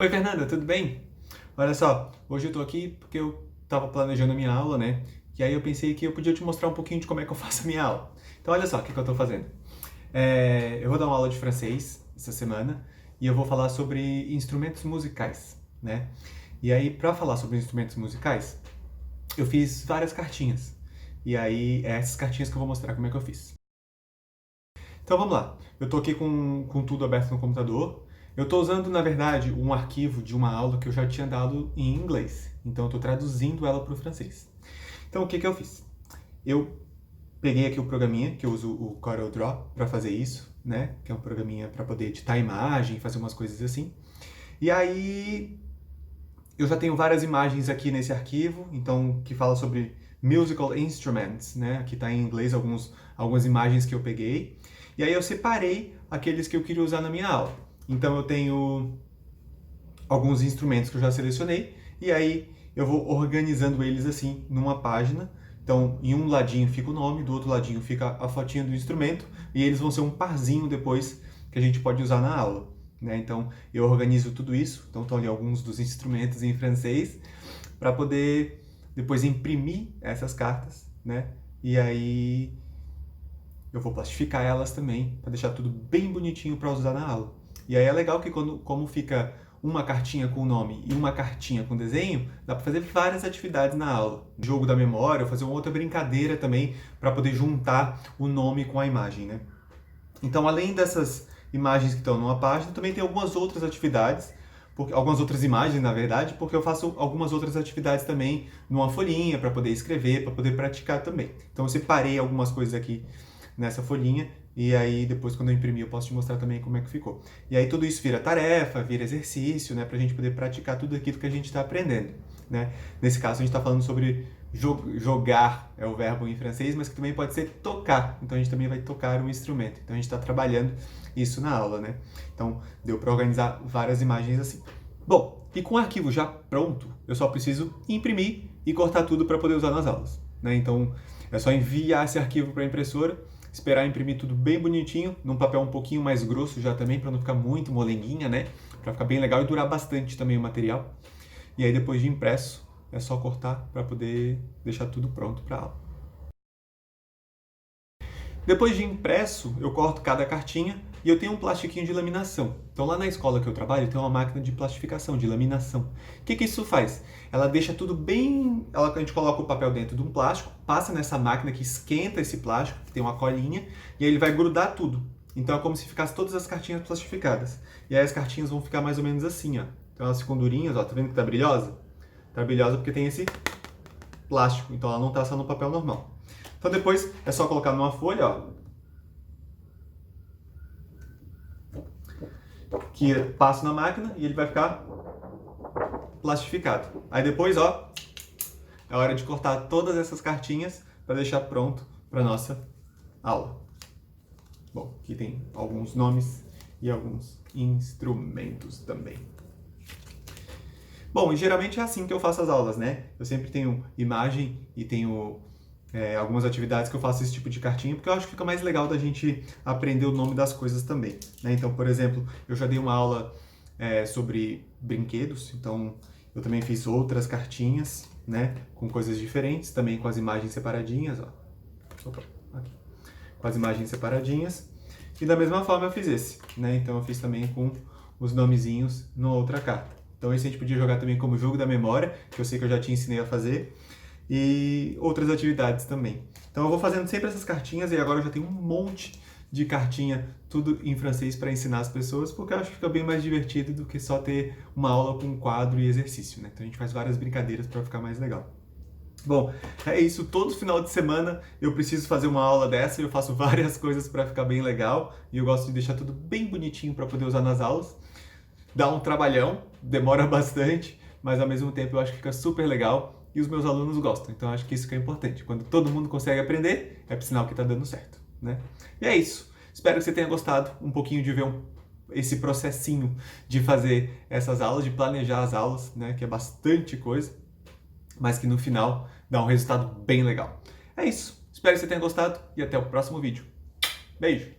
Oi, Fernanda, tudo bem? Olha só, hoje eu tô aqui porque eu tava planejando a minha aula, né? E aí eu pensei que eu podia te mostrar um pouquinho de como é que eu faço a minha aula. Então, olha só o que eu tô fazendo. Eu vou dar uma aula de francês essa semana e eu vou falar sobre instrumentos musicais, né? E aí, pra falar sobre instrumentos musicais, eu fiz várias cartinhas. E aí, é essas cartinhas que eu vou mostrar como é que eu fiz. Então vamos lá. Eu tô aqui com tudo aberto no computador. Eu tô usando, na verdade, um arquivo de uma aula que eu já tinha dado em inglês. Então eu tô traduzindo ela para o francês. Então o que que eu fiz? Eu peguei aqui o programinha, que eu uso o CorelDRAW para fazer isso, né? Que é um programinha para poder editar a imagem, fazer umas coisas assim. E aí eu já tenho várias imagens aqui nesse arquivo, então que fala sobre musical instruments, né? Aqui está em inglês algumas imagens que eu peguei. E aí eu separei aqueles que eu queria usar na minha aula. Então eu tenho alguns instrumentos que eu já selecionei e aí eu vou organizando eles assim numa página. Então, em um ladinho fica o nome, do outro ladinho fica a fotinha do instrumento e eles vão ser um parzinho depois que a gente pode usar na aula, né? Então, eu organizo tudo isso. Então, estão ali alguns dos instrumentos em francês para poder depois imprimir essas cartas, né? E aí eu vou plastificar elas também para deixar tudo bem bonitinho para usar na aula. E aí é legal que como fica uma cartinha com o nome e uma cartinha com desenho, dá para fazer várias atividades na aula. Jogo da memória, ou fazer uma outra brincadeira também para poder juntar o nome com a imagem, né? Então, além dessas imagens que estão numa página, também tem algumas outras atividades, algumas outras imagens, na verdade, porque eu faço algumas outras atividades também numa folhinha para poder escrever, para poder praticar também. Então, eu separei algumas coisas aqui nessa folhinha e aí depois quando eu imprimir eu posso te mostrar também como é que ficou. E aí tudo isso vira tarefa, vira exercício, né, pra gente poder praticar tudo aquilo que a gente está aprendendo, né? Nesse caso a gente está falando sobre jogar, é o verbo em francês, mas que também pode ser tocar. Então a gente também vai tocar um instrumento. Então a gente está trabalhando isso na aula, né? Então deu para organizar várias imagens assim. Bom, e com o arquivo já pronto, eu só preciso imprimir e cortar tudo para poder usar nas aulas, né? Então é só enviar esse arquivo para a impressora, esperar imprimir tudo bem bonitinho, num papel um pouquinho mais grosso já também, para não ficar muito molenguinha, né? Para ficar bem legal e durar bastante também o material. E aí depois de impresso, é só cortar para poder deixar tudo pronto para a aula. Depois de impresso, eu corto cada cartinha e eu tenho um plastiquinho de laminação. Então lá na escola que eu trabalho tem uma máquina de plastificação, de laminação. O que que isso faz? Ela deixa tudo bem... a gente coloca o papel dentro de um plástico, passa nessa máquina que esquenta esse plástico, que tem uma colinha, e aí ele vai grudar tudo. Então é como se ficasse todas as cartinhas plastificadas. E aí as cartinhas vão ficar mais ou menos assim, ó. Então elas ficam durinhas, ó. Tá vendo que tá brilhosa? Tá brilhosa porque tem esse plástico, então ela não tá só no papel normal. Então depois é só colocar numa folha, ó, que passo na máquina e ele vai ficar plastificado. Aí depois, ó, é hora de cortar todas essas cartinhas para deixar pronto para nossa aula. Bom, aqui tem alguns nomes e alguns instrumentos também. Bom, e geralmente é assim que eu faço as aulas, né? Eu sempre tenho imagem e tenho algumas atividades que eu faço esse tipo de cartinha, porque eu acho que fica mais legal da gente aprender o nome das coisas também, né? Então, por exemplo, eu já dei uma aula sobre brinquedos, então eu também fiz outras cartinhas, né? Com coisas diferentes, também com as imagens separadinhas, ó. Opa, aqui. Com as imagens separadinhas. E da mesma forma eu fiz esse, né? Então eu fiz também com os nomezinhos numa outra carta. Então esse a gente podia jogar também como jogo da memória, que eu sei que eu já te ensinei a fazer, e outras atividades também. Então eu vou fazendo sempre essas cartinhas e agora eu já tenho um monte de cartinha, tudo em francês para ensinar as pessoas, porque eu acho que fica bem mais divertido do que só ter uma aula com quadro e exercício, né? Então a gente faz várias brincadeiras para ficar mais legal. Bom, é isso. Todo final de semana eu preciso fazer uma aula dessa e eu faço várias coisas para ficar bem legal. E eu gosto de deixar tudo bem bonitinho para poder usar nas aulas. Dá um trabalhão, demora bastante, mas ao mesmo tempo eu acho que fica super legal e os meus alunos gostam. Então eu acho que isso que é importante. Quando todo mundo consegue aprender, é sinal que está dando certo, né? E é isso. Espero que você tenha gostado um pouquinho de ver esse processinho de fazer essas aulas, de planejar as aulas, né? Que é bastante coisa, mas que no final dá um resultado bem legal. É isso. Espero que você tenha gostado e até o próximo vídeo. Beijo!